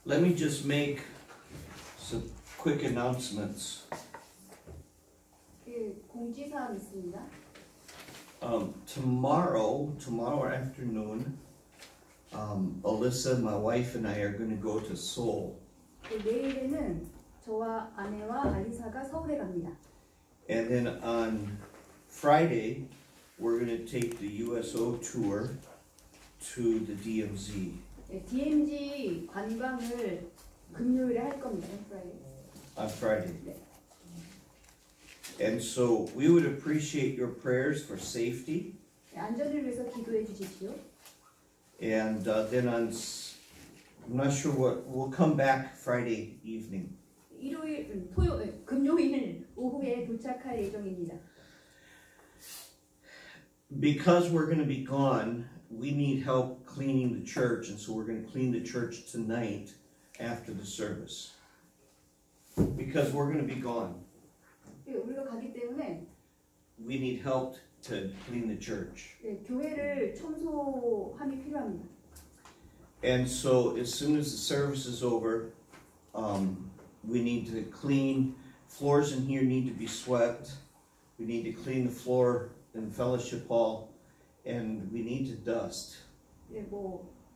let me just make some quick announcements. 공지사항 있습니다. Tomorrow afternoon, Alyssa, my wife, and I are going to go to Seoul. 내일에는 저와 아내와 알리사가 서울에 갑니다. And then on Friday, we're going to take the USO tour to the DMZ. DMZ 관광을 금요일에 할 겁니다. On Friday. 네. And so we would appreciate your prayers for safety. 안전을 위해서 기도해 주십시오. And then I'm not sure what, we'll come back Friday evening. 금요일 오후에 도착할 예정입니다. Because we're going to be gone, we need help cleaning the church, and so we're going to clean the church tonight after the service. Because we're going to be gone. 우리가 가기 때문에 We need help to clean the church. 교회를 청소함이 필요합니다. And so as soon as the service is over, we need to clean. Floors in here need to be swept. We need to clean the floor in the fellowship hall, and we need to dust.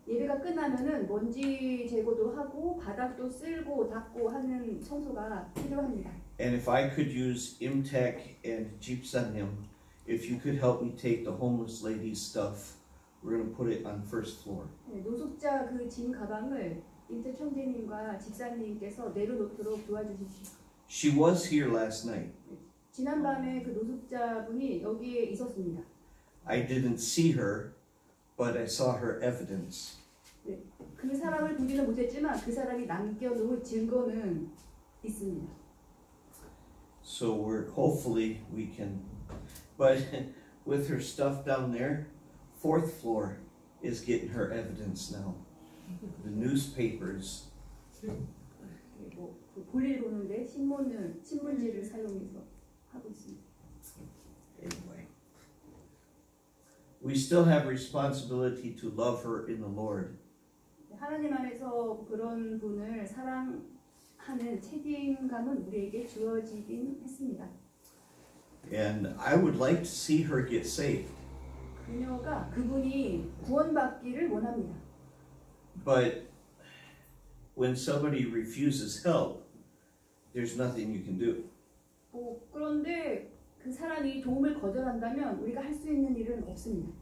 예배가 끝나면은 먼지 제거도 하고 바닥도 쓸고 닦고 하는 청소가 필요합니다. And if I could use Imtech and Jeepsanim, if you could help me take the homeless lady's stuff, we're going to put it on first floor. 노숙자 그 짐 가방을 임태 총재님과 집사님께서 내려놓도록 도와주십시오. She was here last night. 지난밤에 그 노숙자분이 여기에 있었습니다. I didn't see her, but I saw her evidence. 그 사람을 보지는 못했지만 그 사람이 남겨놓은 증거는 있습니다. So hopefully we can, but with her stuff down there, fourth floor is getting her evidence now. The newspapers. 볼일 보는데 신문지를 사용해서 하고 있습니다. Anyway, we still have responsibility to love her in the Lord. 하나님 안에서 그런 분을 사랑하는 책임감은 우리에게 주어지긴 했습니다. And I would like to see her get saved. 그분이 구원받기를 원합니다. But when somebody refuses help, there's nothing you can do. 그런데 그 사람이 도움을 거절한다면 우리가 할 수 있는 일은 없습니다.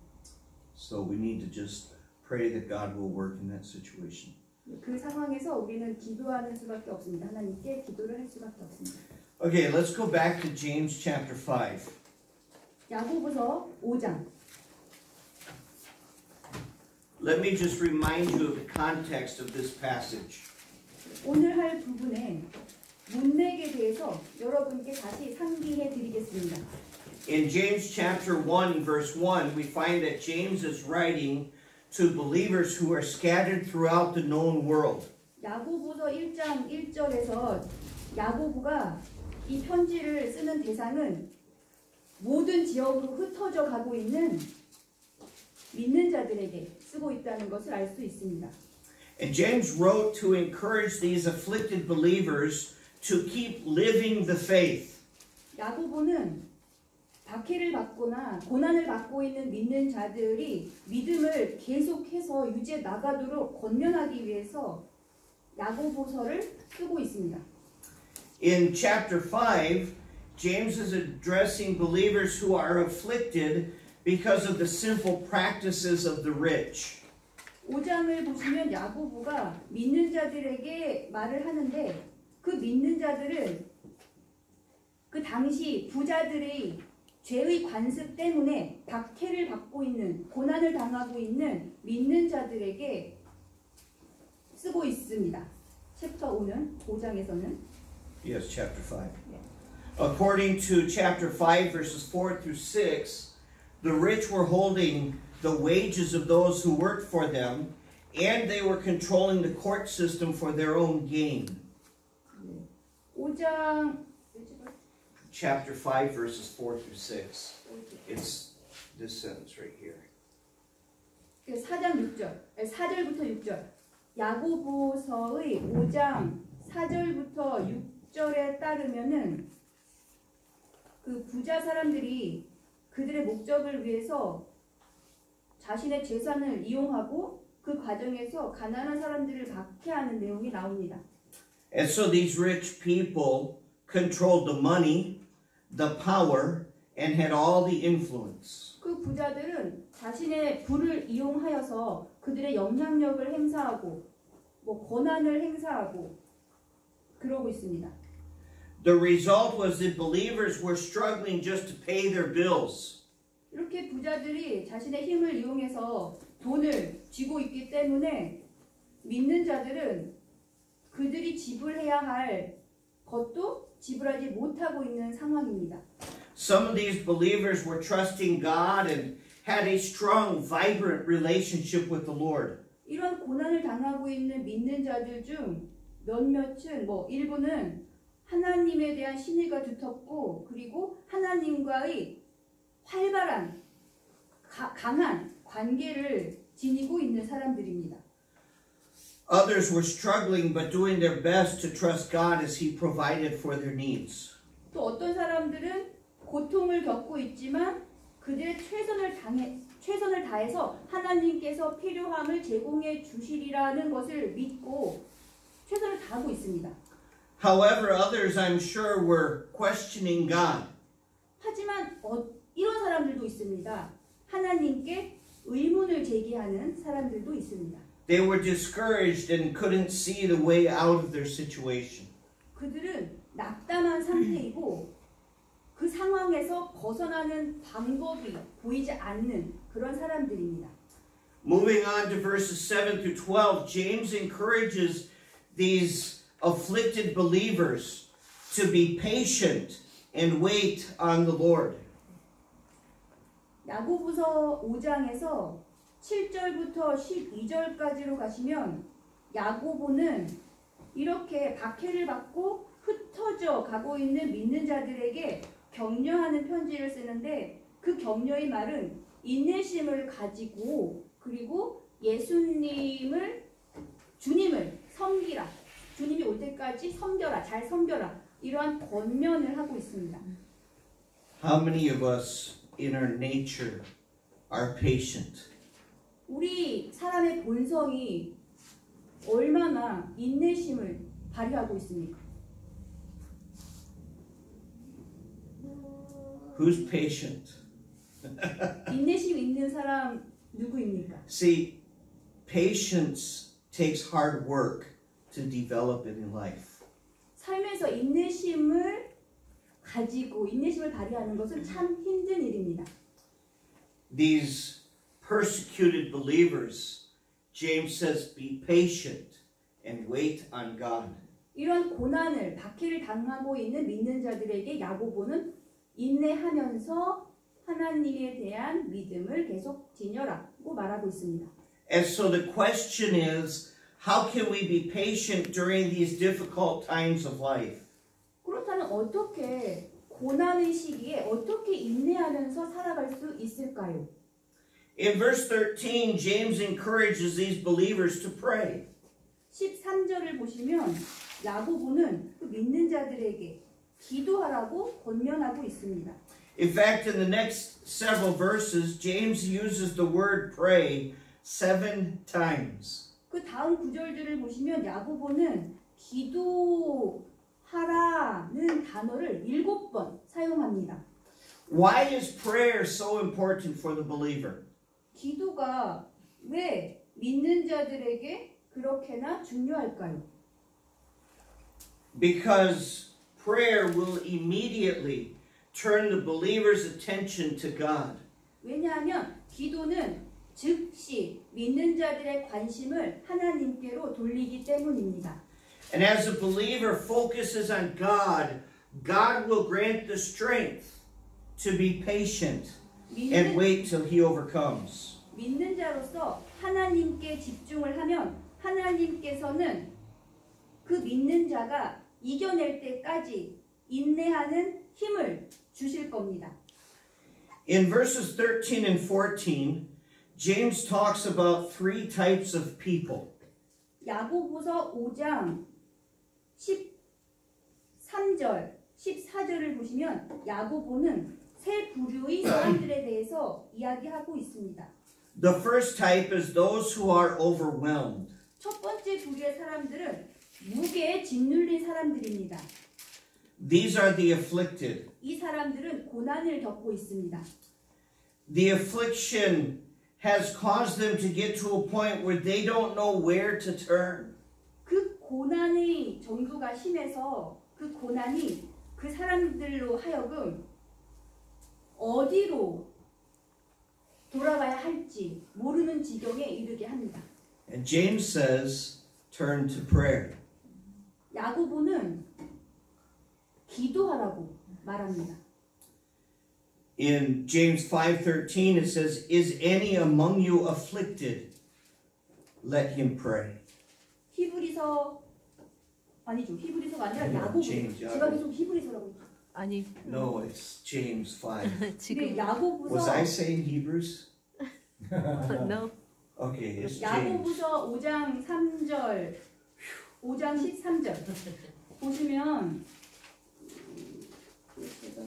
So we need to just pray that God will work in that situation. 그 상황에서 우리는 기도하는 수밖에 없습니다. 하나님께 기도를 할 수밖에 없습니다. Okay, let's go back to James chapter 5. 야고보서 5장. Let me just remind you of the context of this passage. 오늘 할 부분의 문맥에 대해서 여러분께 다시 상기해 드리겠습니다. In James chapter 1 verse 1, we find that James is writing to believers who are scattered throughout the known world. 야고보서 1장 1절에서 야고보가 이 편지를 쓰는 대상은 모든 지역으로 흩어져 가고 있는 믿는 자들에게 쓰고 있다는 것을 알 수 있습니다. And James wrote to encourage these afflicted believers to keep living the faith. 야고보는 박해를 받거나 고난을 받고 있는 믿는 자들이 믿음을 계속해서 유지해 나가도록 권면하기 위해서 야고보서를 쓰고 있습니다. In chapter 5, James is addressing believers who are afflicted because of the sinful practices of the rich. 5장을 보시면 야고보가 믿는 자들에게 말을 하는데 그 믿는 자들은 그 당시 부자들의 죄의 관습 때문에 박해를 받고 있는 고난을 당하고 있는 믿는 자들에게 쓰고 있습니다. 챕터 5장에서는 Yes, chapter 5. According to chapter 5 verses 4 through 6, the rich were holding the wages of those who worked for them, and they were controlling the court system for their own gain. 5장 Chapter 5 verses 4 through 6. It's this sentence right here. 4장 6절, 4절부터 6절. 야고보서의 5장 4절부터 6절에 따르면은 그 부자 사람들이 그들의 목적을 위해서 자신의 재산을 이용하고 그 과정에서 가난한 사람들을 박해하는 내용이 나옵니다. And so these rich people controlled the money, the power, and had all the influence. 그 부자들은 자신의 부를 이용하여서 그들의 영향력을 행사하고 뭐 권한을 행사하고 그러고 있습니다. The result was that believers were struggling just to pay their bills. 이렇게 부자들이 자신의 힘을 이용해서 돈을 쥐고 있기 때문에 믿는 자들은 그들이 지불해야 할 것도 지불하지 못하고 있는 상황입니다. Some of these believers were trusting God and had a strong, vibrant relationship with the Lord. 이런 고난을 당하고 있는 믿는 자들 중 몇몇은 일부는 하나님에 대한 신의가 두텁고 그리고 하나님과의 활발한 강한 관계를 지니고 있는 사람들입니다. Others were struggling but doing their best to trust God as He provided for their needs. 또 어떤 사람들은 고통을 겪고 있지만 그들의 최선을 다해서 하나님께서 필요함을 제공해 주시리라는 것을 믿고 최선을 다하고 있습니다. However, others, I'm sure, were questioning God. 하지만 이런 사람들도 있습니다. 하나님께 의문을 제기하는 사람들도 있습니다. They were discouraged and couldn't see the way out of their situation. 그들은 낙담한 상태이고 그 상황에서 벗어나는 방법이 보이지 않는 그런 사람들입니다. Moving on to verses 7 through 12, James encourages these afflicted believers to be patient and wait on the Lord. 야고보서 5장에서 7절부터 12절까지로 가시면 야고보는 이렇게 박해를 받고 흩어져 가고 있는 믿는 자들에게 격려하는 편지를 쓰는데 그 격려의 말은 인내심을 가지고 그리고 주님을 섬기라. 주님이 올 때까지 섬겨라. 잘 섬겨라. 이러한 권면을 하고 있습니다. How many of us in our nature are patient? 우리 사람의 본성이 얼마나 인내심을 발휘하고 있습니까? Who's patient? 인내심 있는 사람 누구입니까? See, patience takes hard work to develop it in life. 삶에서 인내심을 발휘하는 것은 참 힘든 일입니다. These persecuted believers, James says, be patient and wait on God. 이런 박해를 당하고 있는 믿는 자들에게 야고보는 인내하면서 하나님에 대한 믿음을 계속 지녀라고 말하고 있습니다. And so the question is, how can we be patient during these difficult times of life? 그렇다면 어떻게 고난의 시기에 어떻게 인내하면서 살아갈 수 있을까요? In verse 13, James encourages these believers to pray. 13절을 보시면 야고보는 그 믿는 자들에게 기도하라고 권면하고 있습니다. In fact, in the next several verses, James uses the word pray 7 times. 그 다음 구절들을 보시면 야고보는 기도하라는 단어를 7번 사용합니다. Why is prayer so important for the believer? 기도가 왜 믿는 자들에게 그렇게나 중요할까요? Because prayer will immediately turn the believer's attention to God. 왜냐하면 기도는 즉시 믿는 자들의 관심을 하나님께로 돌리기 때문입니다. And as the believer focuses on God, God will grant the strength to be patient and wait till He overcomes. 믿는 자로서 하나님께 집중을 하면 하나님께서는 그 믿는 자가 이겨낼 때까지 인내하는 힘을 주실 겁니다. In verses 13 and 14, James talks about three types of people. 야고보서 5장 13절, 14절을 보시면 야고보는 세 부류의 사람들에 대해서 이야기하고 있습니다. The first type is those who are overwhelmed. 첫 번째 부류의 사람들은 무게에 짓눌린 사람들입니다. These are the afflicted. 이 사람들은 고난을 겪고 있습니다. The affliction has caused them to get to a point where they don't know where to turn. 그 고난의 정도가 심해서 그 고난이 그 사람들로 하여금 어디로 돌아가야 할지 모르는 지경에 이르게 합니다. And James says, turn to prayer. 야고보는 기도하라고 말합니다. In James 5:13 it says, is any among you afflicted? Let him pray. 히브리서가 아니라 야고보. James, 제가 계속 히브리서라고 했죠. 아니. No, it's James 5. 근데 지금 야고보서 Was I saying Hebrews? no. Okay, it's James. 야고보서 5장 3절, 5장 13절 보시면 제가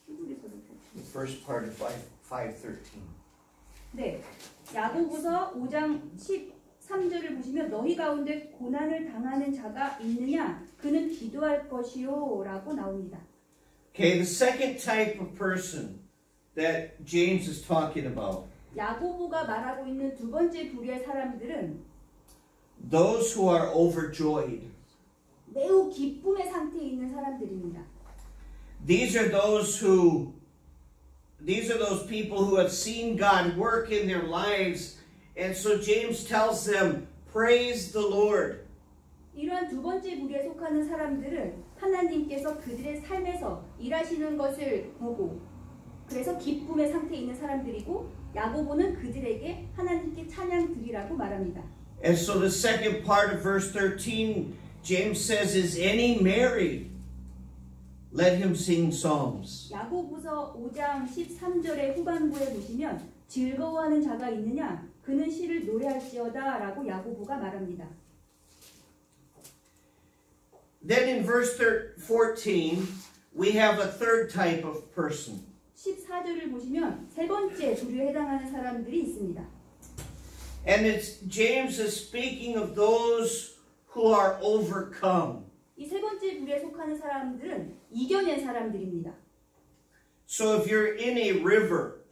히브리서를 The first part of 5:13. 네, 야고보서 5장 13절을 보시면 너희 가운데 고난을 당하는 자가 있느냐? 그는 기도할 것이요 라고 나옵니다. Okay, the second type of person that James is talking about. 야고보가 말하고 있는 두 번째 부류의 사람들은 Those who are overjoyed. 매우 기쁨의 상태에 있는 사람들입니다. These are those people who have seen God work in their lives. And so James tells them, praise the Lord. 이러한 두 번째 부류에 속하는 사람들은 하나님께서 그들의 삶에서 일하시는 것을 보고 그래서 기쁨의 상태에 있는 사람들이고 야고보는 그들에게 하나님께 찬양 드리라고 말합니다. And so the second part of verse 13, James says, is any merry? Let him sing psalms. 야고보서 5장 13절의 후반부에 보시면 즐거워하는 자가 있느냐? 그는 시를 노래할지어다 라고 야고보가 말합니다. Then in verse 14, we have a third type of person. 14절을 보시면 세 번째 부류에 해당하는 사람들이 있습니다. And it's James is speaking of those who are overcome. 이 세 번째 부류에 속하는 사람들은 이겨낸 사람들입니다. So if you're in a river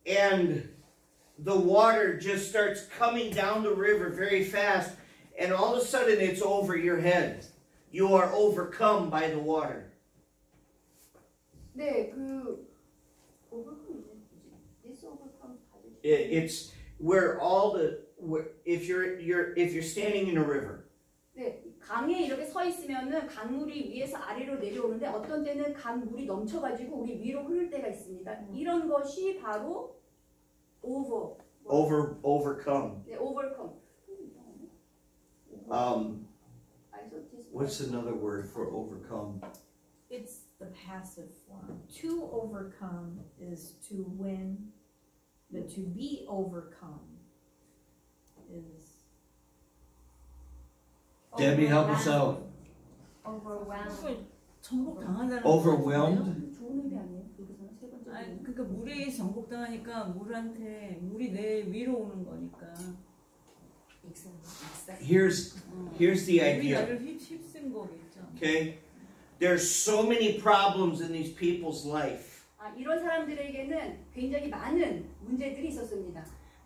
and the water just starts coming down the river very fast and all of a sudden it's over your head, you are overcome by the water. 네, It's where if you're standing in a river. 네, 강에 이렇게 서 있으면은 강물이 위에서 아래로 내려오는데 어떤 때는 강물이 넘쳐가지고 우리 위로 흐를 때가 있습니다. 이런 것이 바로 Overcome. 네, overcome. What's another word for overcome? It's the passive form. To overcome is to win, but to be overcome is Debbie, help us out. overwhelmed. 정복 당한다는 Overwhelmed? 좋은 의미 아니에요? 여기서는 세 번째. 아니 그러니까 물에 정복당하니까 물이 내 위로 오는 거니까. Here's the 물이 idea. 나를 휩쓴 거겠죠. Okay? There's so many problems in these people's life 이런 사람들에게는 굉장히 많은 문제들이 있었습니다.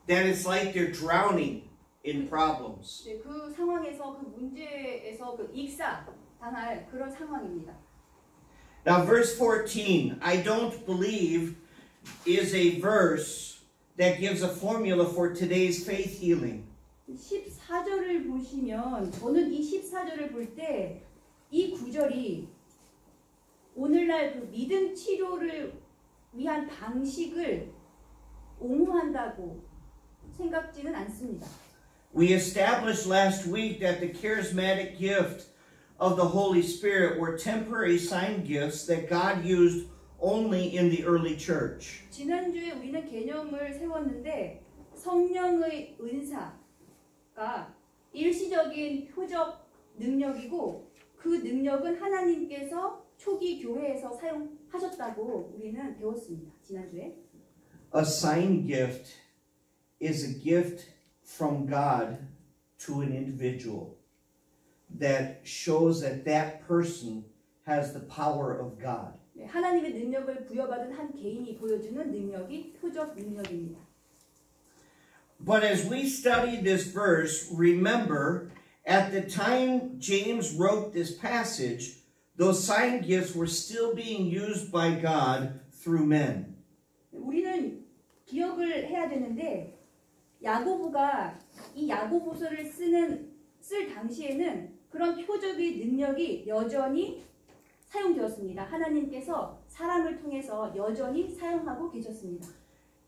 that it's like they're drowning in problems. 네, 그 상황에서 그 문제에서 그 익사 당할 그런 상황입니다. Now verse 14, I don't believe is a verse that gives a formula for today's faith healing. 14절을 보시면 저는 이 14절을 볼 때 이 구절이 오늘날 그 믿음 치료를 위한 방식을 옹호한다고 생각지는 않습니다. We established last week that the charismatic gift of the Holy Spirit were temporary sign gifts that God used only in the early church. 지난주에 우리는 개념을 세웠는데 성령의 은사가 일시적인 표적 능력이고 그 능력은 하나님께서 초기 교회에서 사용하셨다고 우리는 배웠습니다. 지난주에. A sign gift is a gift from God to an individual that shows that that person has the power of God. 네, 하나님의 능력을 부여받은 한 개인이 보여주는 능력이 표적 능력입니다. But as we study this verse, remember, at the time James wrote this passage, those sign gifts were still being used by God through men. 우리는 기억을 해야 되는데 야고보가 이 야고보서를 쓸 당시에는 그런 표적의 능력이 여전히 사용되었습니다. 하나님께서 사람을 통해서 여전히 사용하고 계셨습니다.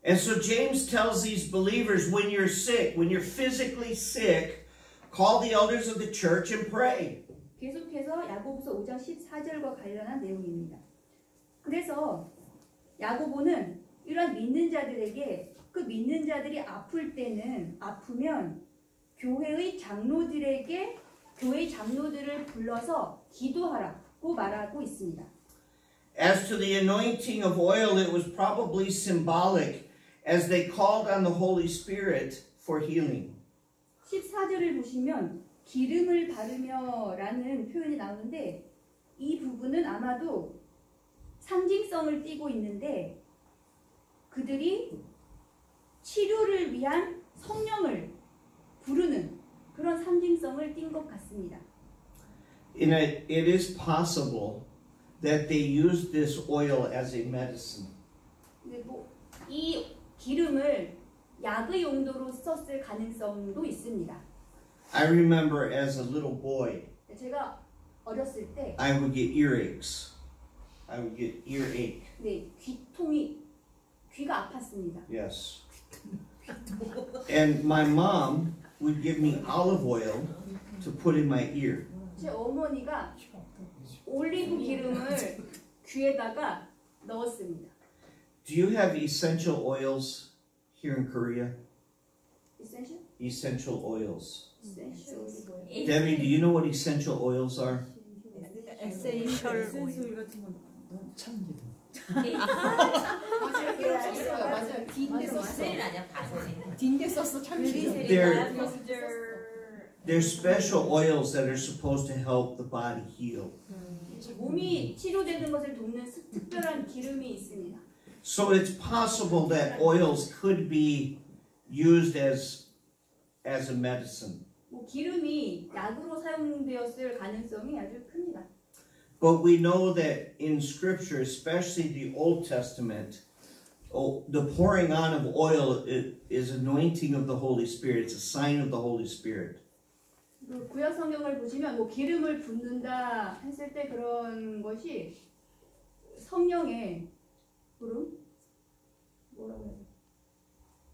And so James tells these believers, when you're sick, when you're physically sick, call the elders of the church and pray. 계속해서 야고보서 5장 14절과 관련한 내용입니다. 그래서 야고보는 이러한 믿는 자들에게 그 믿는 자들이 아프면 교회의 장로들을 불러서 기도하라고 말하고 있습니다. As to the anointing of oil, it was probably symbolic as they called on the Holy Spirit for healing. 14절을 보시면 기름을 바르며라는 표현이 나오는데 이 부분은 아마도 상징성을 띠고 있는데 그들이 치료를 위한 성령을 부르는 그런 상징성을 띈 것 같습니다. It is possible that they used this oil as a medicine. 근데 이 기름을 약의 용도로 썼을 가능성도 있습니다. I remember as a little boy, 제가 어렸을 때 I would get earaches. I would get earache. 네, 귀가 아팠습니다. Yes. And my mom would give me olive oil to put in my ear. 제 어머니가 올리브 기름을 귀에다가 넣었습니다. Do you have essential oils here in Korea? Essential? Essential oils. Essential. Debbie, do you know what essential oils are? 에센셜 오일 같은 건 맞아요. 딘데 썼어 참기름. They're special oils that are supposed to help the body heal. 몸이 치료되는 것을 돕는 특별한 기름이 있습니다. So it's possible that oils could be used as a medicine. 기름이 약으로 사용되었을 가능성이 아주 큽니다. But we know that in Scripture, especially the Old Testament, the pouring on of oil is anointing of the Holy Spirit. It's a sign of the Holy Spirit. 구약 성경을 보시면 기름을 붓는다 했을 때 그런 것이 성령의 부름? 뭐라고 해야 돼?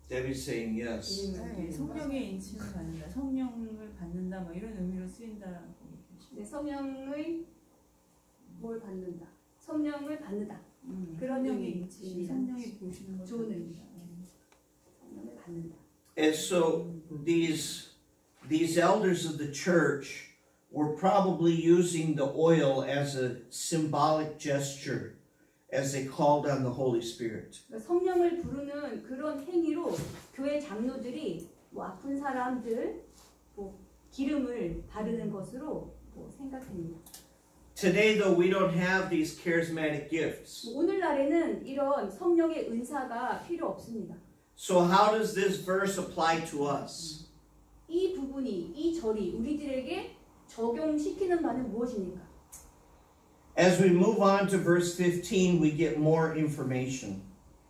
Debbie's saying yes. 성령의 인침을 받는다, 성령을 받는다, 뭐 이런 의미로 쓰인다라고 얘기하시죠. 네, 성령의 뭘 받는다? 성령을 받는다. 그런 성령의 인침, 의미입니다. 성령이 보시는 것 좋은 의미다. 성령을 받는다. And so these elders of the church were probably using the oil as a symbolic gesture as they called on the Holy Spirit. 성령을 부르는 그런 행위로 교회 장로들이 아픈 사람들 기름을 바르는 것으로 생각됩니다. Today, though, we don't have these charismatic gifts. 오늘날에는 이런 성령의 은사가 필요 없습니다. So how does this verse apply to us? 이 부분이, 이 절이 우리들에게 적용시키는 바는 무엇입니까? As we move on to verse 15, we get more information.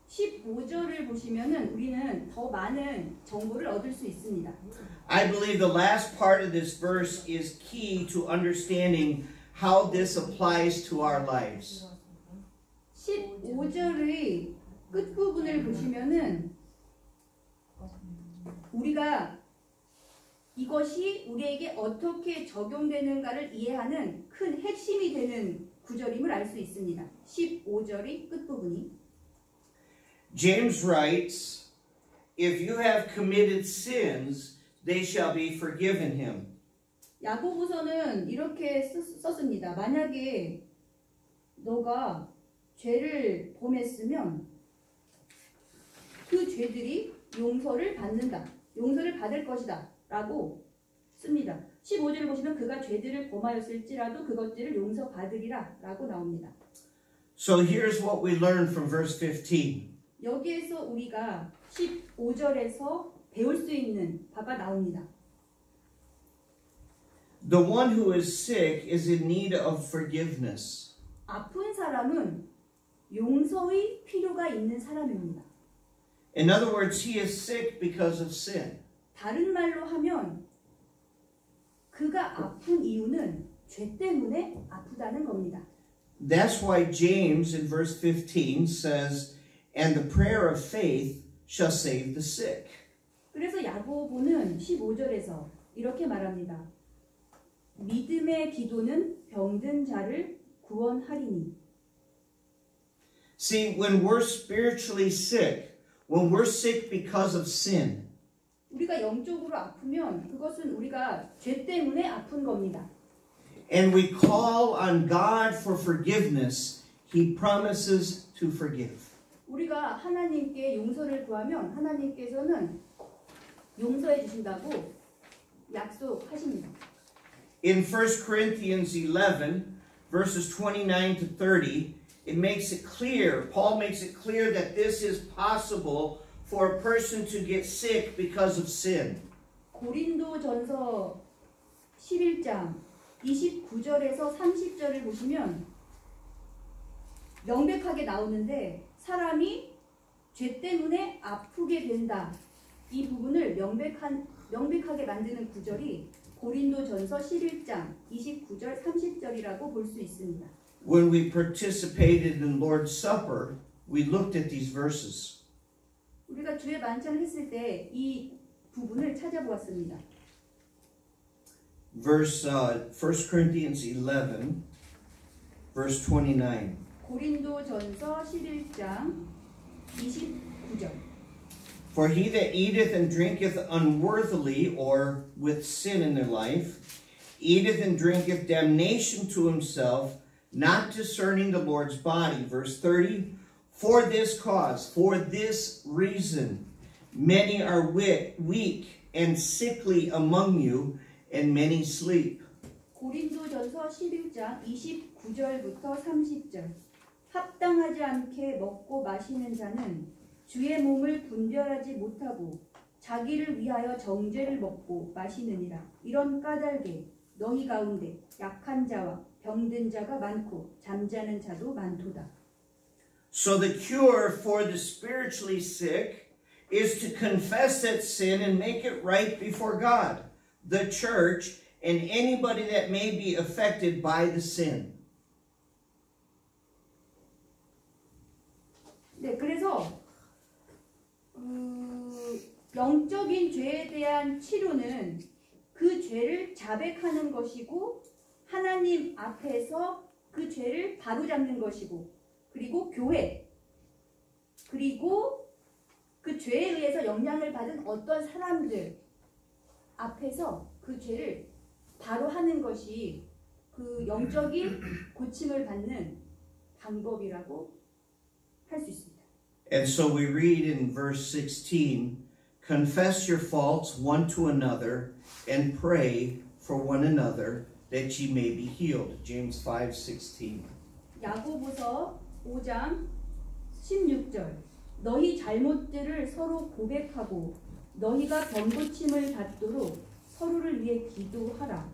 15절을 보시면은 우리는 더 많은 정보를 얻을 수 있습니다. I believe the last part of this verse is key to understanding how this applies to our lives. 15절의 끝부분을 보시면은 우리가 이것이 우리에게 어떻게 적용되는가를 이해하는 큰 핵심이 되는 29절임을 알 수 있습니다. 15절이 끝부분이. James writes, if you have committed sins, they shall be forgiven him. 야고보서는 이렇게 썼습니다. 만약에 너가 죄를 범했으면 그 죄들이 용서를 받는다. 용서를 받을 것이다. 라고 씁니다. 15절을 보시면 그가 죄들을 범하였을지라도 그것들을 용서받으리라 라고 나옵니다. So here's what we learn from verse 15. 여기에서 우리가 15절에서 배울 수 있는 바가 나옵니다. The one who is sick is in need of forgiveness. 아픈 사람은 용서의 필요가 있는 사람입니다. In other words, he is sick because of sin. 다른 말로 하면 그가 아픈 이유는 죄 때문에 아프다는 겁니다. That's why James in verse 15 says, and the prayer of faith shall save the sick. 그래서 야고보는 15절에서 이렇게 말합니다. 믿음의 기도는 병든 자를 구원하리니. See, when we're spiritually sick, when we're sick because of sin, 우리가 영적으로 아프면 그것은 우리가 죄 때문에 아픈 겁니다. and we call on God for forgiveness, He promises to forgive. 우리가 하나님께 용서를 구하면 하나님께서는 용서해 주신다고 약속하십니다. In 1 Corinthians 11, verses 29 to 30, it makes it clear, Paul makes it clear that this is possible for a person to get sick because of sin. 고린도전서 11장 29절에서 30절을 보시면 명백하게 나오는데 사람이 죄 때문에 아프게 된다. 이 부분을 명백하게 만드는 구절이 고린도전서 11장 29절 30절이라고 볼 수 있습니다. When we participated in Lord's Supper, we looked at these verses. 우리가 주의 만찬을 했을 때 이 부분을 찾아보았습니다. Verse 1 Corinthians 11, verse 29. 고린도전서 11장 29절. For he that eateth and drinketh unworthily, or with sin in their life, eateth and drinketh damnation to himself, not discerning the Lord's body. Verse 30, for this cause, for this reason, many are weak and sickly among you, and many sleep. 고린도전서 11장 29절부터 30절. 합당하지 않게 먹고 마시는 자는 주의 몸을 분별하지 못하고 자기를 위하여 정죄를 먹고 마시느니라. 이런 까닭에 너희 가운데 약한 자와 병든 자가 많고 잠자는 자도 많도다. So the cure for the spiritually sick is to confess that sin and make it right before God, the church, and anybody that may be affected by the sin. 네, 그래서 영적인 죄에 대한 치료는 그 죄를 자백하는 것이고 하나님 앞에서 그 죄를 바로잡는 것이고 그리고 교회 그리고 그 죄에 의해서 영향을 받은 어떤 사람들 앞에서 그 죄를 바로 하는 것이 그 영적인 고침을 받는 방법이라고 할 수 있습니다. And so we read in verse 16, confess your faults one to another and pray for one another that ye may be healed. James 5:16. 야고보서 5장 16절. 너희 잘못들을 서로 고백하고 너희가 병고침을 받도록 서로를 위해 기도하라.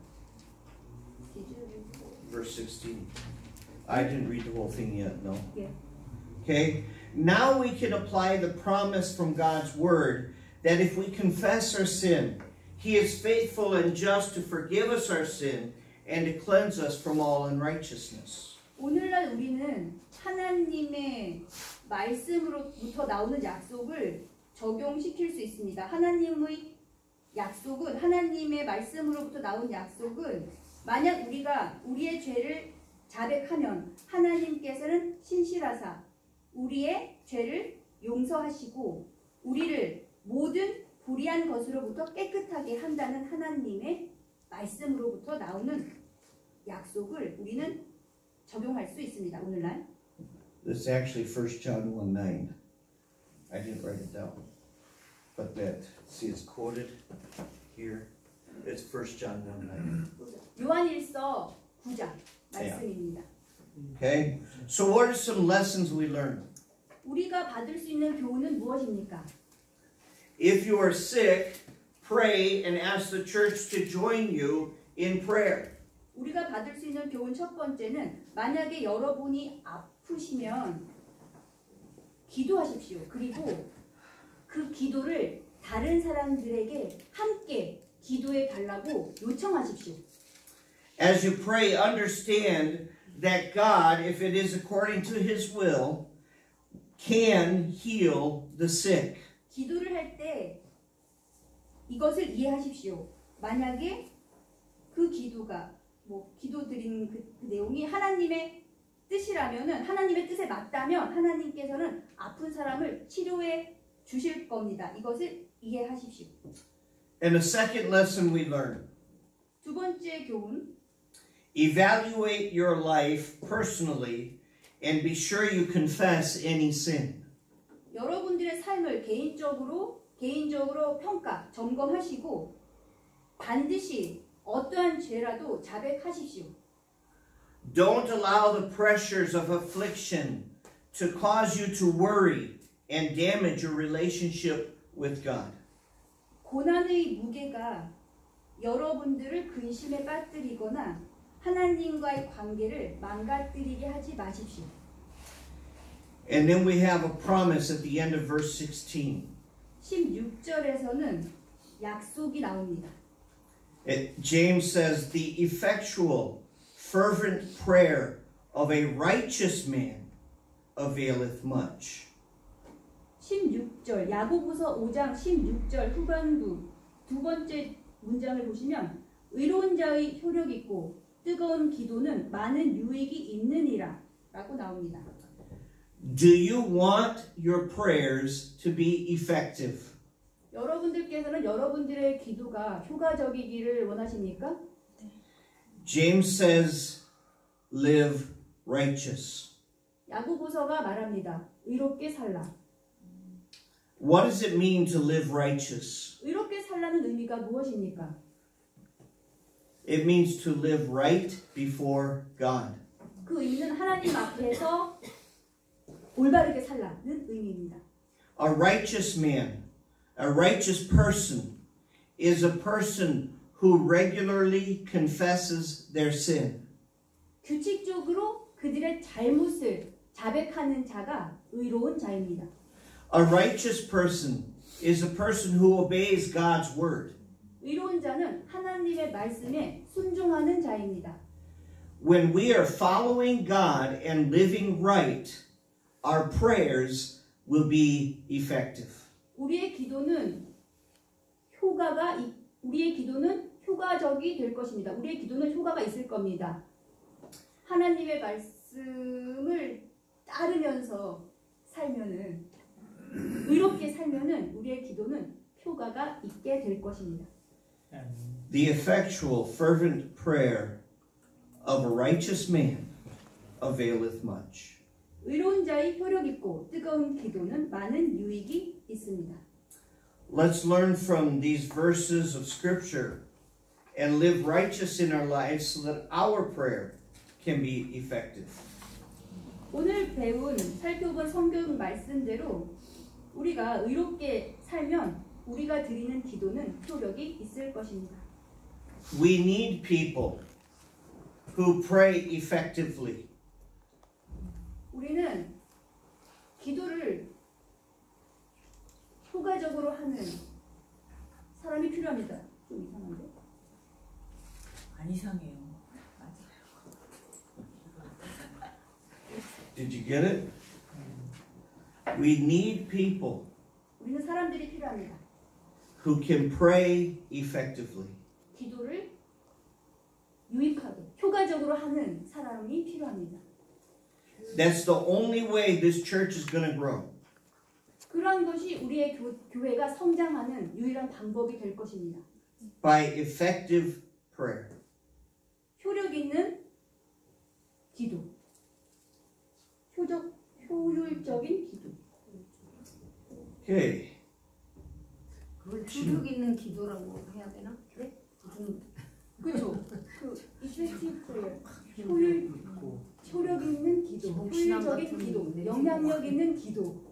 Verse 16. I didn't read the whole thing yet, no. 예. Okay, now we can apply the promise from God's word that if we confess our sin, He is faithful and just to forgive us our sin and to cleanse us from all unrighteousness. 오늘날 우리는 하나님의 말씀으로부터 나오는 약속을 적용시킬 수 있습니다. 하나님의 약속은 하나님의 말씀으로부터 나온 약속은 만약 우리가 우리의 죄를 자백하면 하나님께서는 신실하사 우리의 죄를 용서하시고 우리를 모든 불의한 것으로부터 깨끗하게 한다는 하나님의 말씀으로부터 나오는 약속을 우리는 적용할 수 있습니다. 오늘날. This is actually 1 John 1:9. I didn't write it down. But that, see, it's quoted here. It's 1 John 1:9. 요한일서 9장 말씀입니다. Okay? So what are some lessons we learned? 우리가 받을 수 있는 교훈은 무엇입니까? If you are sick, pray and ask the church to join you in prayer. 우리가 받을 수 있는 교훈 첫 번째는 만약에 여러분이 아프시면 기도하십시오. 그리고 그 기도를 다른 사람들에게 함께 기도해 달라고 요청하십시오. As you pray, understand that God, if it is according to His will, can heal the sick. 기도를 할 때 이것을 이해하십시오. 만약에 그 기도가 기도 드린 그 내용이 하나님의 뜻이라면은 하나님의 뜻에 맞다면 하나님께서는 아픈 사람을 치료해 주실 겁니다. 이것을 이해하십시오. And the second lesson we learn, 두 번째 교훈, evaluate your life personally and be sure you confess any sin. 여러분들의 삶을 개인적으로 평가, 점검하시고 반드시 어떠한 죄라도 자백하십시오. Don't allow the pressures of affliction to cause you to worry and damage your relationship with God. 고난의 무게가 여러분들을 근심에 빠뜨리거나 하나님과의 관계를 망가뜨리게 하지 마십시오. And then we have a promise at the end of verse 16. 16절에서는 약속이 나옵니다. James says, the effectual, fervent prayer of a righteous man availeth much. 16절, 야고보서 5장 16절 후반부 두 번째 문장을 보시면 의로운 자의 효력 있고 뜨거운 기도는 많은 유익이 있느니라 라고 나옵니다. Do you want your prayers to be effective? 여러분들께서는 여러분들의 기도가 효과적이기를 원하십니까? James says, live righteous. 야고보서가 말합니다. 의롭게 살라. What does it mean to live righteous? 의롭게 살라는 의미가 무엇입니까? It means to live right before God. 그 의미는 하나님 앞에서 올바르게 살라는 의미입니다. A righteous man, a righteous person, is a person who regularly confesses their sin. 규칙적으로 그들의 잘못을 자백하는 자가 의로운 자입니다. A righteous person is a person who obeys God's word. 의로운 자는 하나님의 말씀에 순종하는 자입니다. When we are following God and living right, our prayers will be effective. 우리의 기도는 효과적이 될 것입니다. 우리의 기도는 효과가 있을 겁니다. 하나님의 말씀을 따르면서 살면은 의롭게 살면은 우리의 기도는 효과가 있게 될 것입니다. The effectual, fervent prayer of a righteous man availeth much. 의로운 자의 효력 있고 뜨거운 기도는 많은 유익이 있습니다. Let's learn from these verses of Scripture and live righteous in our lives so that our prayer can be effective. 오늘 살펴본 성경 말씀대로 우리가 의롭게 살면 우리가 드리는 기도는 효력이 있을 것입니다. We need people who pray effectively. 우리는 기도를 효과적으로 하는 사람이 필요합니다. 좀 이상한데? 안 이상해요. Did you get it? We need people 우리는 사람들이 필요합니다. who can pray effectively. 기도를 유익하게, 효과적으로 하는 사람이 필요합니다. That's the only way this church is going to grow. 그러한 것이 우리의 교회가 성장하는 유일한 방법이 될 것입니다. By effective prayer. 효력 있는 기도. 효율적인 기도. Okay. 그걸 효력 있는 기도라고 해야 되나? 그래? 그렇죠. 그 effective prayer. 효력 있는 기도. 효율적인 기도. 영향력 있는 기도.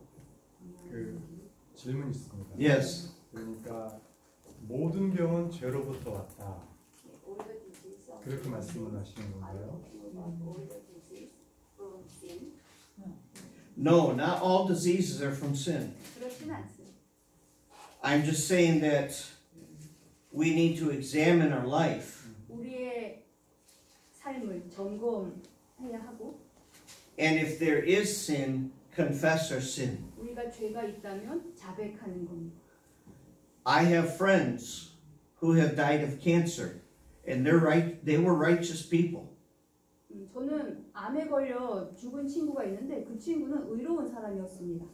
그 질문이 있습니다. Yes. 그러니까 모든 병은 죄로부터 왔다. 그렇게 말씀을 하시는 건가요? No, not all diseases are from sin. 그렇지는 않습니다. I'm just saying that we need to examine our life. 우리의 삶을 점검해야 하고 And if there is sin, confess our sin. 우리가 죄가 있다면 자백하는 겁니다. I have friends who have died of cancer, and they were righteous people. 저는 암에 걸려 죽은 친구가 있는데 그 친구는 의로운 사람이었습니다.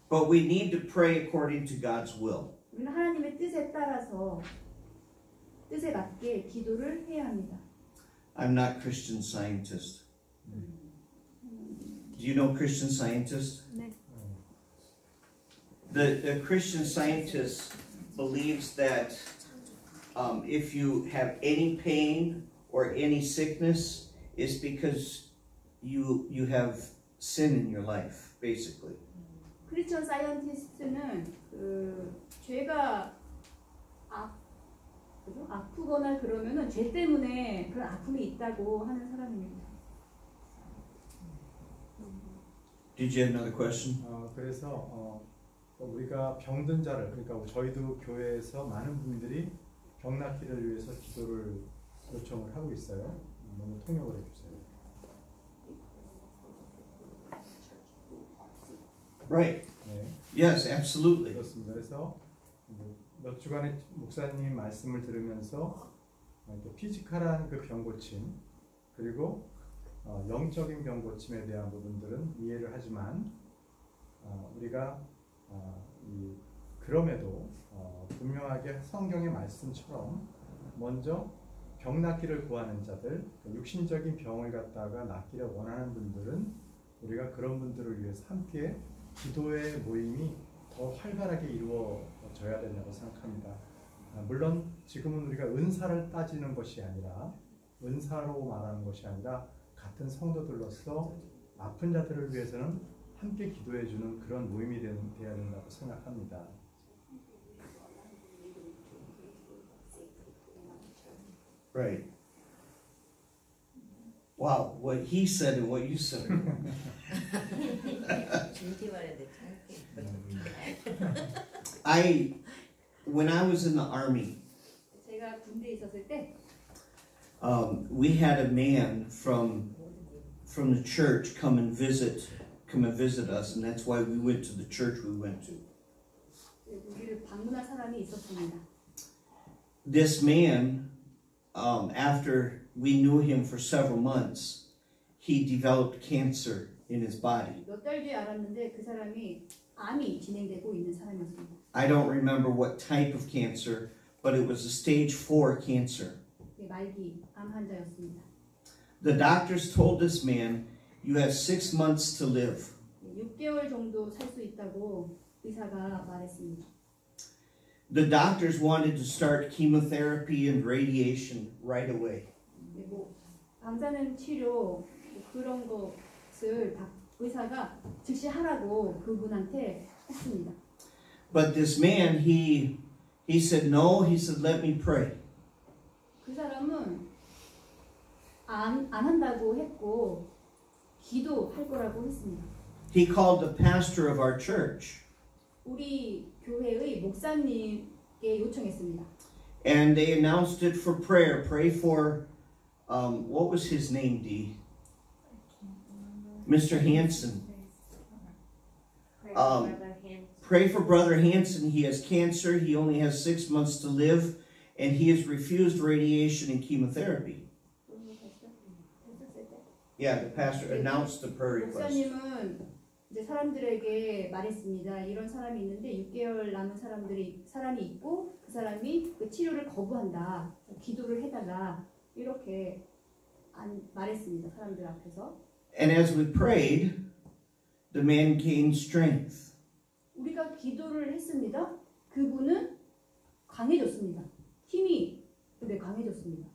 But we need to pray according to God's will. 우리는 하나님의 뜻에 따라서 뜻에 맞게 기도를 해야 합니다. I'm not Christian Scientist. Do you know Christian Scientist? 네. The Christian Scientist believes that if you have any pain or any sickness, it's because you have sin in your life, basically. 크리스천 사이언티스트는 죄가 아프거나 그러면은 죄 때문에 그런 아픔이 있다고 하는 사람입니다. Did you have another question? 그래서 우리가 병든 자를, 그러니까 저희도 교회에서 많은 분들이 병 낫기를 위해서 기도를 요청을 하고 있어요. 너무 통역을 해주세요. Right. 네. Yes, absolutely. 그렇습니다. 그래서 몇 주간의 목사님 말씀을 들으면서 피지컬한 그 병 고침 그리고 영적인 병 고침에 대한 부분들은 이해를 하지만 우리가 그럼에도 분명하게 성경의 말씀처럼 먼저 병 낫기를 구하는 자들, 육신적인 병을 갖다가 낫기를 원하는 분들은 우리가 그런 분들을 위해서 함께 기도의 모임이 더 활발하게 이루어져야 된다고 생각합니다. 물론 지금은 우리가 은사를 따지는 것이 아니라 은사로 말하는 것이 아니라 같은 성도들로서 아픈 자들을 위해서는 함께 기도해주는 그런 모임이 되어야 된다고 생각합니다. Right. Wow, what he said and what you said. When I was in the army, 제가 군대에 있었을 때 we had a man from the church come and visit us, and that's why we went to the church we went to. 우리를 방문한 사람이 있었습니다. This man, after we knew him for several months, he developed cancer in his body. 몇 달 뒤에 알았는데 그 사람이 암이 진행되고 있는 사람이었습니다. I don't remember what type of cancer, but it was a stage 4 cancer. 말기 암 환자였습니다. The doctors told this man, you have 6 months to live. 6개월 정도 살 수 있다고 의사가 말했습니다. The doctors wanted to start chemotherapy and radiation right away. 방사능 치료 그런 것을 의사가 즉시 하라고 그분한테 했습니다. But this man, he said no. He said, let me pray. 그 사람은 안 한다고 했고 기도할 거라고 했습니다. He called the pastor of our church. 우리 교회의 목사님께 요청했습니다. And they announced it for prayer. Pray for, what was his name, Dee? Mr. Hansen. Pray for Brother Hansen. He has cancer. He only has 6 months to live. And he has refused radiation and chemotherapy. Yeah, the pastor announced the prayer request. 목사님은 이제 사람들에게 말했습니다. 이런 사람이 있는데 6개월 남은 사람이 있고 그 사람이 그 치료를 거부한다. 기도를 해달라. 이렇게 말했습니다. 사람들 앞에서. And as we prayed, the man gained strength. 우리가 기도를 했습니다. 그분은 강해졌습니다. 힘이 강해졌습니다.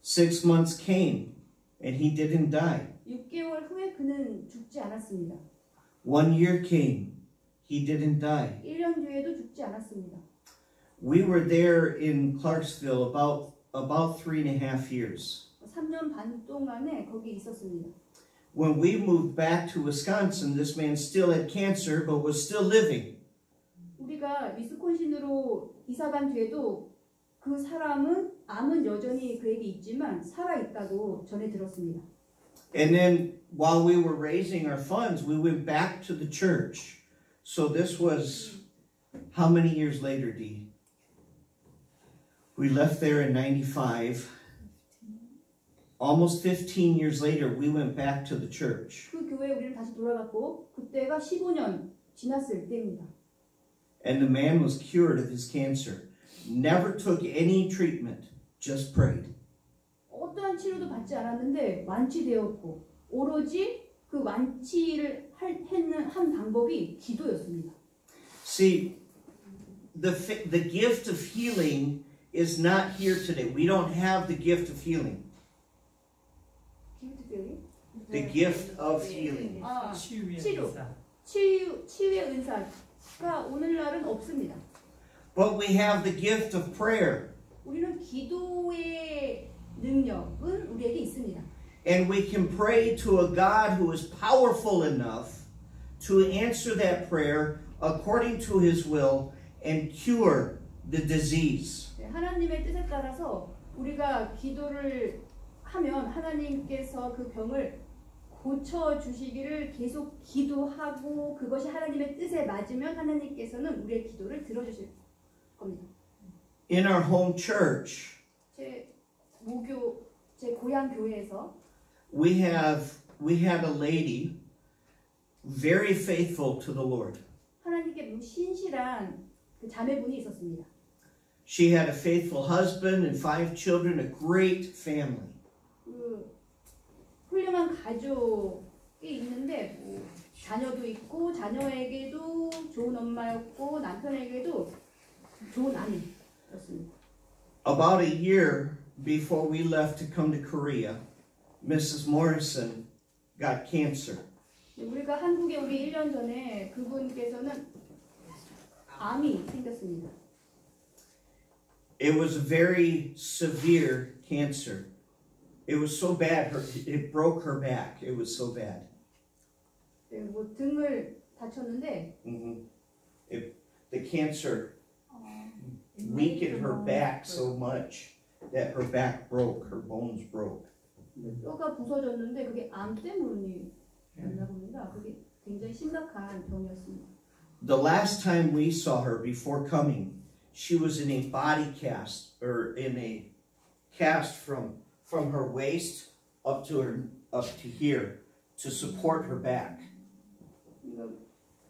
6 months came and he didn't die. 6개월 후에 그는 죽지 않았습니다. 1 year came, he didn't die. 1년 뒤에도 죽지 않았습니다. We were there in Clarksville about 3.5 years. 3년 반 동안에 거기 있었습니다. When we moved back to Wisconsin, this man still had cancer but was still living. 우리가 위스콘신으로 이사간 뒤에도 그 사람은 암은 여전히 그에게 있지만 살아있다고 전해 들었습니다. And then while we were raising our funds, we went back to the church. So this was how many years later, Dee? We left there in 95. Almost 15 years later, we went back to the church. 그 교회에 우리는 다시 돌아갔고 그때가 15년 지났을 때입니다. And the man was cured of his cancer. Never took any treatment, just prayed. 어떠한 치료도 받지 않았는데 완치되었고 오로지 그 완치를 한 방법이 기도였습니다. See, the gift of healing is not here today. We don't have the gift of healing. The gift of healing. 아, 치유의 치료. 은사. 치유의 은사가 오늘날은 없습니다. But we have the gift of prayer. 우리는 기도의 능력은 우리에게 있습니다. And we can pray to a God who is powerful enough to answer that prayer according to his will and cure the disease. 하나님의 뜻에 따라서 우리가 기도를 하면 하나님께서 그 병을 고쳐주시기를 계속 기도하고 그것이 하나님의 뜻에 맞으면 하나님께서는 우리의 기도를 들어주실 겁니다. In our home church, 제 고향 교회에서 we had a lady very faithful to the Lord. 하나님께 신실한 그 자매분이 있었습니다. She had a faithful husband and 5 children, a great family. 그 훌륭한 가족이 있는데 자녀도 있고 자녀에게도 좋은 엄마였고 남편에게도 좋은 아내였습니다. About a year before we left to come to Korea, Mrs. Morrison got cancer. 우리가 한국에 오기 1년 전에 그분께서는 암이 생겼습니다. It was a very severe cancer. It was so bad, it broke her back. It was so bad. 네, 뭐 등을 다쳤는데 The cancer weakened her back so much that her back broke, her bones broke. 뼈가 부서졌는데 그게 암 때문이었나 봅니다. 그게 굉장히 심각한 병이었습니다. The last time we saw her before coming, she was in a body cast, or in a cast from her waist up to here to support her back.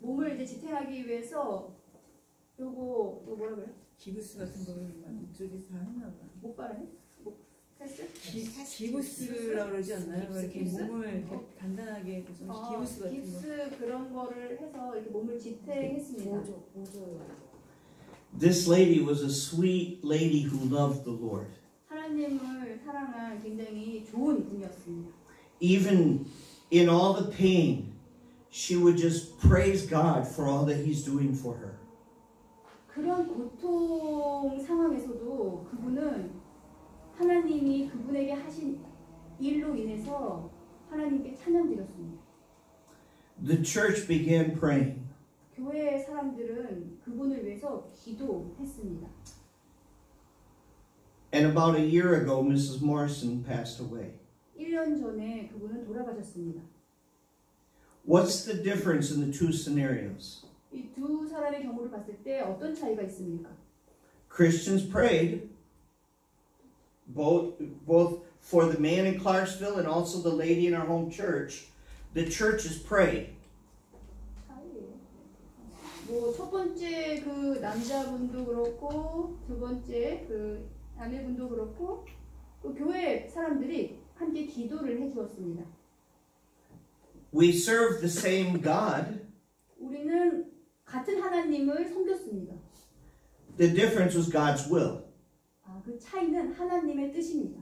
몸을 이제 지탱하기 위해서 요거 뭐라 그래? 기부스 같은 거를 이쪽에서 다 했나 봐. 못 바르네? 패스? 기부스라고 그러지 않나요? 깁스, 이렇게 깁스? 몸을 이렇게 단단하게 해서 기부스 같은 거. 깁스 그런 거를 해서 이렇게 몸을 지탱했습니다. This lady was a sweet lady who loved the Lord. 하나님을 사랑한 굉장히 좋은 분이었습니다. Even in all the pain, she would just praise God for all that He's doing for her. 그런 고통 상황에서도 그분은 하나님이 그분에게 하신 일로 인해서 하나님께 찬양드렸습니다. The church began praying. 교회의 사람들은 그분을 위해서 기도했습니다. And about a year ago, Mrs. Morrison passed away. 1년 전에 그분은 돌아가셨습니다. What's the difference in the two scenarios? 이 두 사람의 경우를 봤을 때 어떤 차이가 있습니까? Christians prayed both for the man in Clarksville and also the lady in our home church, the churches pray. 뭐 첫 번째 그 남자분도 그렇고 두 번째 그 아내분도 그렇고 그 교회 사람들이 함께 기도를 해주었습니다. We serve the same God. 우리는 같은 하나님을 섬겼습니다. The difference was God's will. 그 차이는 하나님의 뜻입니다.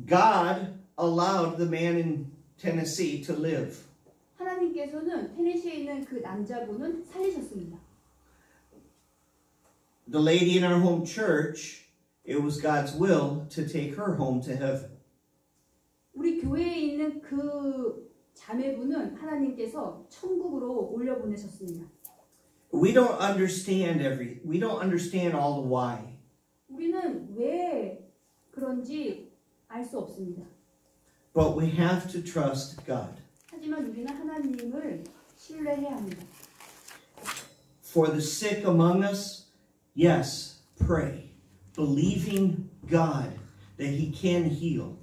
God allowed the man in Tennessee to live. 하나님께서는 테네시에 있는 그 남자분은 살리셨습니다. The lady in our home church, it was God's will to take her home to heaven. 우리 교회에 있는 그 자매분은 하나님께서 천국으로 올려보내셨습니다. We don't understand all the why. 우리는 왜 그런지 알 수 없습니다. But we have to trust God. 하지만 우리는 하나님을 신뢰해야 합니다. For the sick among us, yes, pray, believing God that He can heal.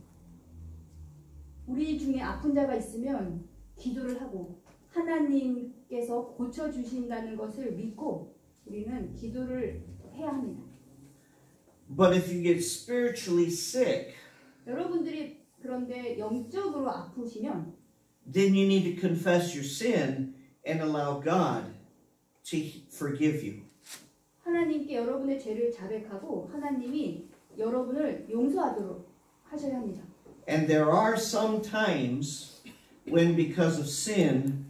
우리 중에 아픈 자가 있으면 기도를 하고 하나님께서 고쳐주신다는 것을 믿고 우리는 기도를 해야 합니다. But if you get spiritually sick, 여러분들이 그런데 영적으로 아프시면 then you need to confess your sin and allow God to forgive you. 하나님께 여러분의 죄를 자백하고 하나님이 여러분을 용서하도록 하셔야 합니다. And there are some times when because of sin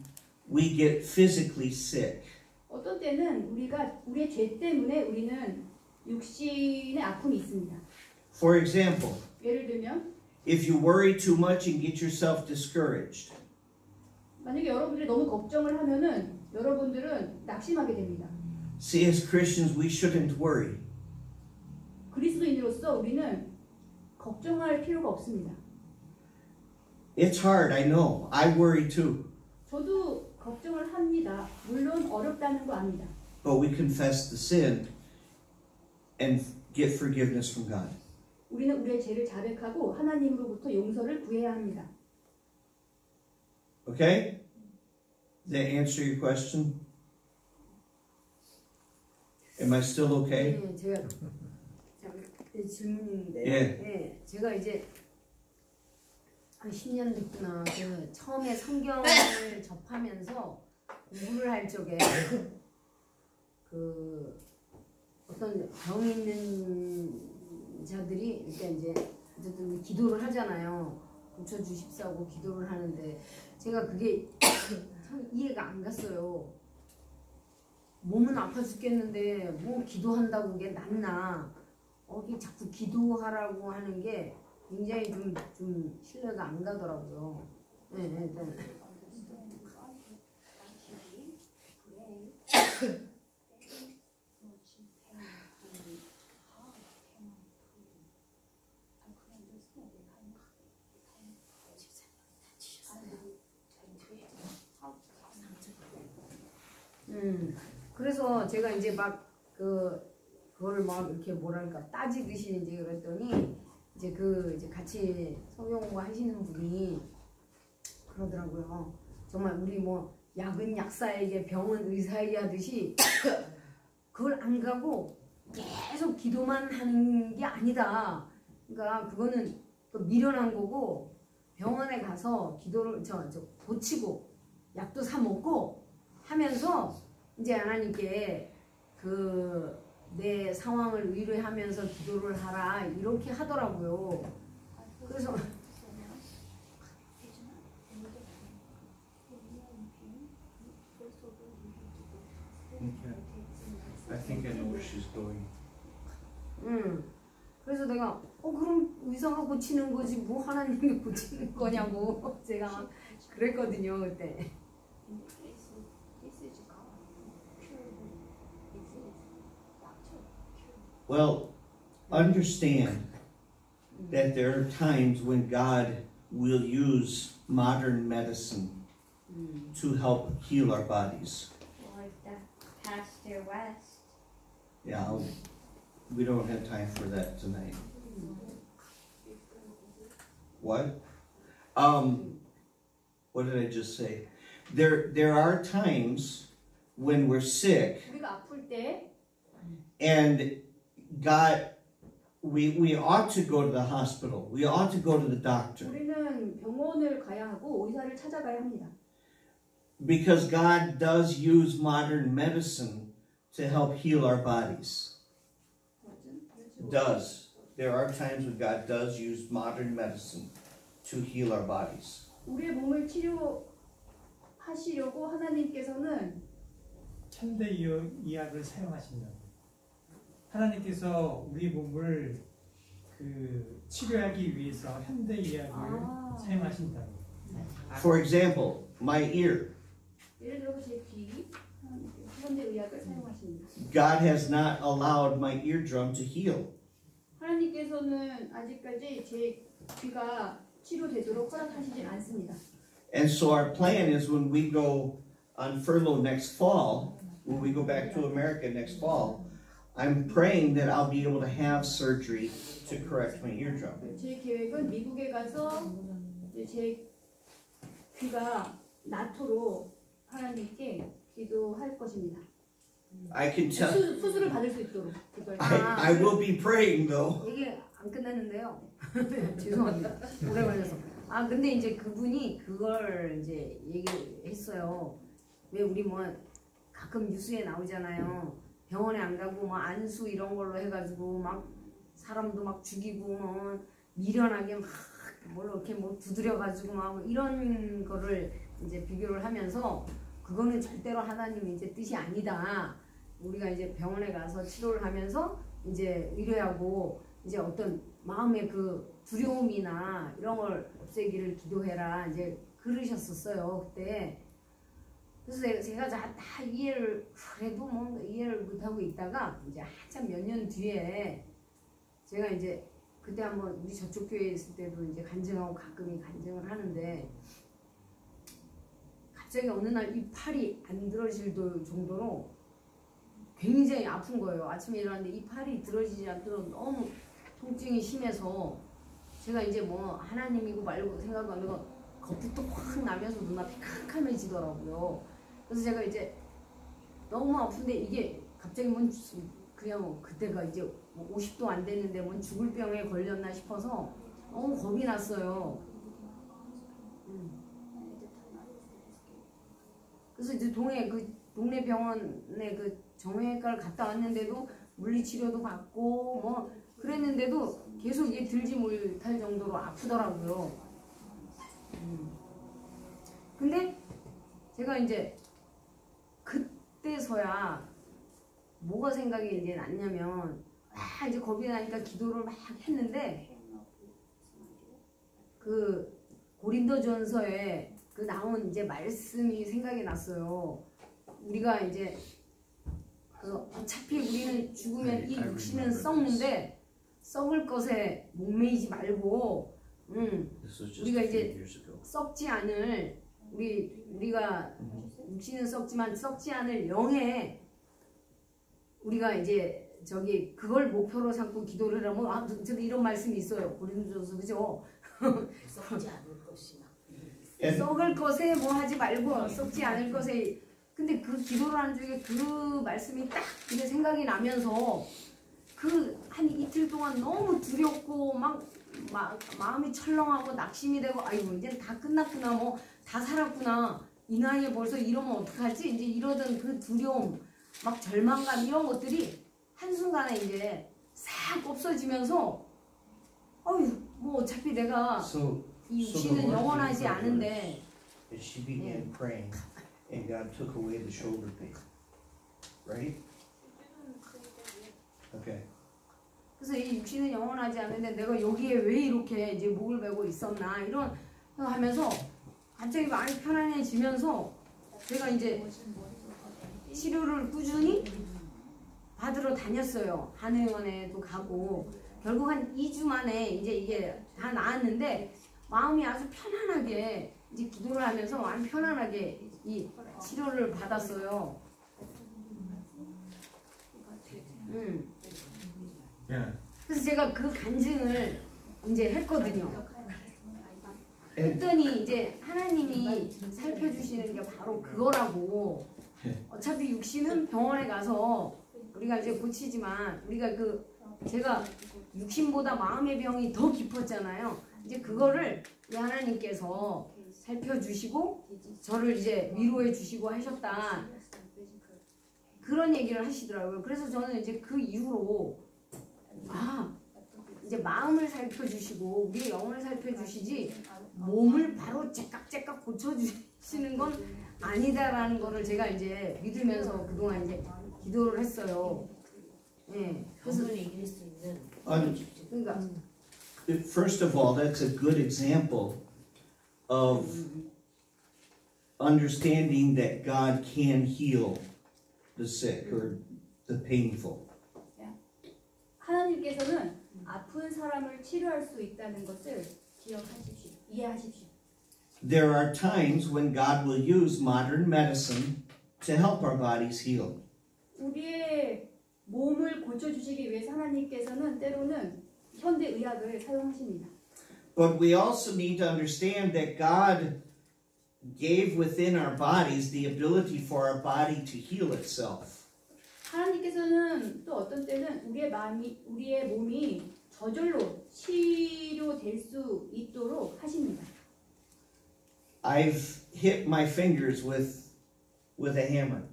we get physically sick. 어떤 때는 우리의 죄 때문에 우리는 육신의 아픔이 있습니다. For example, 예를 들면 if you worry too much and get yourself discouraged, 만약에 여러분들이 너무 걱정을 하면은 여러분들은 낙심하게 됩니다. see, as Christians, we shouldn't worry. 그리스도인으로서 우리는 걱정할 필요가 없습니다. It's hard, I know. I worry too. 저도 걱정을 합니다. 물론 어렵다는 거 압니다. But we confess the sin and get forgiveness from God. 우리는 우리의 죄를 자백하고 하나님으로부터 용서를 구해야 합니다. Okay? Does that answer your question? Am I still okay? 네, 제가 질문인데, 예. 제가 이제 한 10년 됐구나. 그 처음에 성경을 접하면서 공부를 할 적에 그 어떤 병 있는 자들이 이제 어쨌든 기도를 하잖아요. 고쳐 주십사고 기도를 하는데 제가 그게 참 이해가 안 갔어요. 몸은 아파 죽겠는데 뭐 기도한다고 그게 낫나? 자꾸 기도하라고 하는 게 굉장히 좀 신뢰가 안 가더라고요. 네. 그래서 제가 이제 막 그걸 막 이렇게 뭐랄까 따지듯이 이제 그랬더니 이제 같이 성경 공부 하시는 분이 그러더라고요. 정말 우리 뭐 약은 약사에게 병은 의사에게 하듯이 그걸 안 가고 계속 기도만 하는 게 아니다. 그러니까 그거는 또 미련한 거고 병원에 가서 기도를 고치고 약도 사 먹고 하면서 이제 하나님께 내 상황을 의뢰하면서 기도를 하라 이렇게 하더라고요. 그래서 I think I know where she's going. 그래서 내가 그럼 의사가 고치는 거지 뭐 하나님이 고치는 거냐고 제가 막 그랬거든요 그때. Well, understand that there are times when God will use modern medicine to help heal our bodies. Like that Pastor West. Yeah, we don't have time for that tonight. What? What did I just say? There are times when we're sick 우리가 아플 때 and God, we ought to go to the hospital. We ought to go to the doctor. 우리는 병원을 가야 하고 의사를 찾아가야 합니다. Because God does use modern medicine to help heal our bodies. Does. There are times when God does use modern medicine to heal our bodies. 우리의 몸을 치료하시려고 하나님께서는 현대 의학을 사용하신다. 하나님께서 우리 몸을 그 치료하기 위해서 현대 의학을 사용하신다. For example, my ear. 예를 들어서 제 귀, 현대 의학을 사용하십니다. God has not allowed my eardrum to heal. 하나님께서는 아직까지 제 귀가 치료되도록 허락하시진 않습니다. And so our plan is when we go on furlough next fall, when we go back to America next fall, I'm praying that I'll be able to have surgery to correct my eardrum. 제 계획은 미국에 가서 제 귀가 낫도록 하나님께 기도할 것입니다. I can tell. 수술을 받을 수 있도록 기도할 I will be praying though. 이게 안 끝났는데요. 죄송합니다. 오래 걸려서. 아 근데 이제 그분이 그걸 이제 얘기했어요. 왜 우리 뭐 가끔 뉴스에 나오잖아요. 병원에 안 가고 뭐 안수 이런 걸로 해가지고 막 사람도 막 죽이고 뭐 미련하게 막 뭘 이렇게 뭐 두드려가지고 막 이런 거를 이제 비교를 하면서 그거는 절대로 하나님 이제 뜻이 아니다. 우리가 이제 병원에 가서 치료를 하면서 이제 의뢰하고 이제 어떤 마음의 그 두려움이나 이런 걸 없애기를 기도해라 이제 그러셨었어요 그때. 그래서 제가 다 이해를 그래도 뭐 이해를 못하고 있다가 이제 한참 몇 년 뒤에 제가 이제 그때 한번 우리 저쪽 교회에 있을 때도 이제 간증하고 가끔이 간증을 하는데 갑자기 어느 날 이 팔이 안 들어질 정도로 굉장히 아픈 거예요. 아침에 일어났는데 이 팔이 들어지지 않도록 너무 통증이 심해서 제가 이제 뭐 하나님이고 말고 생각도 안 하고 겁부터 확 나면서 눈앞이 캄캄해지더라고요. 그래서 제가 이제 너무 아픈데 이게 갑자기 뭔 그냥 그때가 이제 50도 안 됐는데 뭔 죽을 병에 걸렸나 싶어서 너무 겁이 났어요. 그래서 이제 동네 병원에 그 정형외과를 갔다 왔는데도 물리치료도 받고 뭐 그랬는데도 계속 이게 들지 못할 정도로 아프더라고요. 근데 제가 이제 그때서야 뭐가 생각이 이제 났냐면 이제 겁이 나니까 기도를 막 했는데 그 고린도전서에 그 나온 이제 말씀이 생각이 났어요. 우리가 이제 그 어차피 우리는 죽으면 이 육신은 썩는데 썩을 것에 목매이지 말고 우리가 이제 썩지 않을 우리가 육신은 썩지만 썩지 않을 영에 우리가 이제 저기 그걸 목표로 삼고 기도를 하면 저도 이런 말씀이 있어요. 고린도전서 그죠? 썩지 않을 것이나 썩을 것에 뭐 하지 말고 썩지 않을 것에 근데 그 기도를 하는 중에 그 말씀이 딱 이게 생각이 나면서 그 한 이틀 동안 너무 두렵고 막 마음이 철렁하고 낙심이 되고 아이고 이제 다 끝났구나 뭐 다 살았구나 이 나이에 벌써 이러면 어떡하지 이제 이러던 그 두려움 막 절망감 이런 것들이 한순간에 이제 싹 없어지면서 어휴 뭐 어차피 내가 이 육신은 영원하지 않은데 She began praying and God took away the shoulder pain. Right? Okay. 그래서 이 육신은 영원하지 않은데 내가 여기에 왜 이렇게 이제 목을 메고 있었나 이런 하면서 갑자기 많이 편안해지면서 제가 이제 치료를 꾸준히 받으러 다녔어요. 한의원에도 가고 결국 한 2주 만에 이제 이게 다 나았는데 마음이 아주 편안하게 이제 기도를 하면서 마음이 편안하게 이 치료를 받았어요. 그래서 제가 그 간증을 이제 했거든요. 했더니 이제 하나님이 살펴주시는 게 바로 그거라고. 어차피 육신은 병원에 가서 우리가 이제 고치지만 우리가 제가 육신보다 마음의 병이 더 깊었잖아요. 이제 그거를 우리 하나님께서 살펴주시고 저를 이제 위로해 주시고 하셨다. 그런 얘기를 하시더라고요. 그래서 저는 이제 그 이후로 이제 마음을 살펴주시고 우리의 영혼을 살펴주시지 몸을 바로 째깍째깍 고쳐주시는 건 아니다라는 거를 제가 이제 믿으면서 그동안 이제 기도를 했어요. 예. 그래서 병을 이길 수 있는 그러니까 First of all, that's a good example of understanding that God can heal the sick or the painful. 하나님께서는 아픈 사람을 치료할 수 있다는 것을 기억하십시오. 이해하십시오. There are times when God will use modern medicine to help our bodies heal. 우리의 몸을 고쳐주시기 위해서 하나님께서는 때로는 현대 의학을 사용하십니다. But we also need to understand that God gave within our bodies the ability for our body to heal itself. 하나님께서는 또 어떤 때는 우리의 몸이 저절로 치료될 수 있도록 하십니다. I've hit my fingers with a hammer,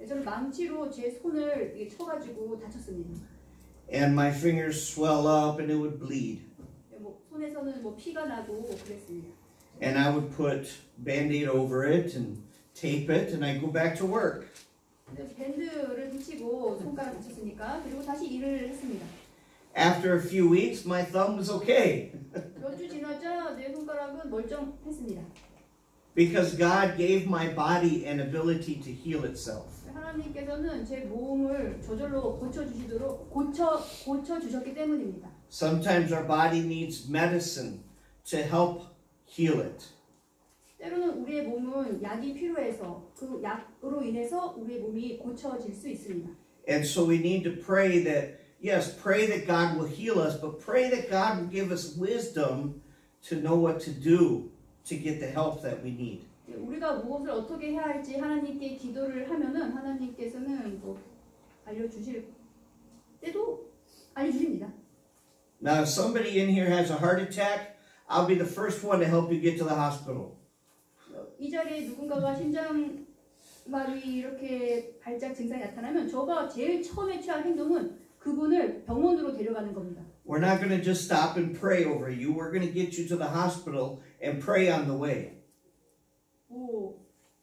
저는 망치로 제 손을 이렇게 쳐가지고 다쳤습니다. and my fingers swell up and it would bleed. 손에서는 피가 나고 그랬습니다. And I would put Band-Aid over it and tape it, and I'd go back to work. 밴드를 붙이고 손가락 다쳤으니까 그리고 다시 일을 했습니다. After a few weeks, my thumb was okay 몇 주 지나자 내 손가락은 멀쩡했습니다. because God gave my body an ability to heal itself. 하나님께서는 제 몸을 저절로 고쳐주셨기 때문입니다. Sometimes our body needs medicine to help heal it. 때로는 우리의 몸은 약이 필요해서 그 약으로 인해서 우리의 몸이 고쳐질 수 있습니다. And so we need to pray that, yes, pray that God will heal us, but pray that God will give us wisdom to know what to do to get the help that we need. 우리가 무엇을 어떻게 해야 할지 하나님께 기도를 하면은 하나님께서는 알려주실 때도 알려주십니다. Now, if somebody in here has a heart attack, I'll be the first one to help you get to the hospital. 이 자리에 누군가가 심장마비 이렇게 발작 증상이 나타나면 저가 제일 처음에 취할 행동은 그분을 병원으로 데려가는 겁니다. We're not going to just stop and pray over you. We're going to get you to the hospital and pray on the way.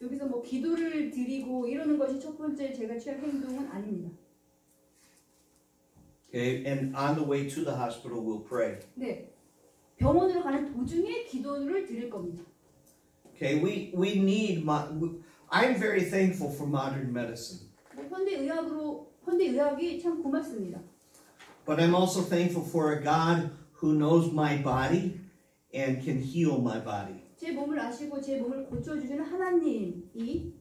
여기서 기도를 드리고 이러는 것이 첫 번째 제가 취할 행동은 아닙니다. Okay, and on the way to the hospital, we'll pray. 네, 병원으로 가는 도중에 기도를 드릴 겁니다. Okay, we need. I'm very thankful for modern medicine, 현대 의학이 참 고맙습니다. but I'm also thankful for a God who knows my body and can heal my body. 제 몸을 아시고 제 몸을 고쳐주시는 하나님이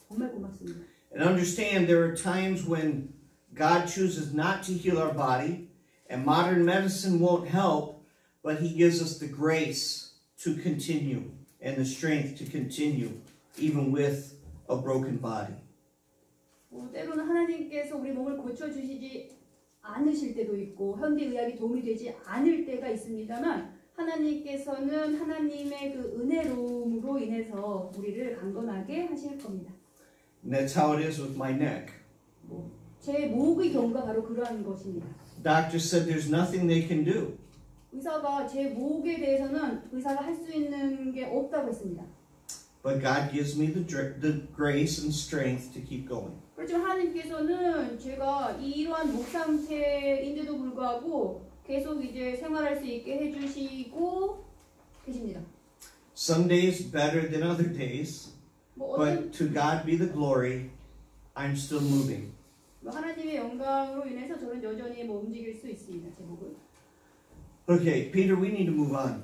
정말 고맙습니다. And understand there are times when God chooses not to heal our body, and modern medicine won't help, but He gives us the grace to continue and the strength to continue, even with a broken body. 때로는 하나님께서 우리 몸을 고쳐주시지 않으실 때도 있고 현대의학이 도움이 되지 않을 때가 있습니다만 하나님께서는 하나님의 그 은혜로움으로 인해서 우리를 강건하게 하실 겁니다. And that's how it is with my neck. 제 목의 경우가 바로 그러한 것입니다. Doctor said there's nothing they can do. 의사가 제 목에 대해서는 의사가 할 수 있는 게 없다고 했습니다. But God gives me the grace and strength to keep going. 그렇지만 하나님께서는 제가 이러한 목 상태인데도 불구하고 계속 이제 생활할 수 있게 해주시고 계십니다. Some days better than other days, but to God be the glory, I'm still moving. 하나님의 영광으로 인해서 저는 여전히 움직일 수 있습니다. 제 목을. Okay, Peter, we need to move on.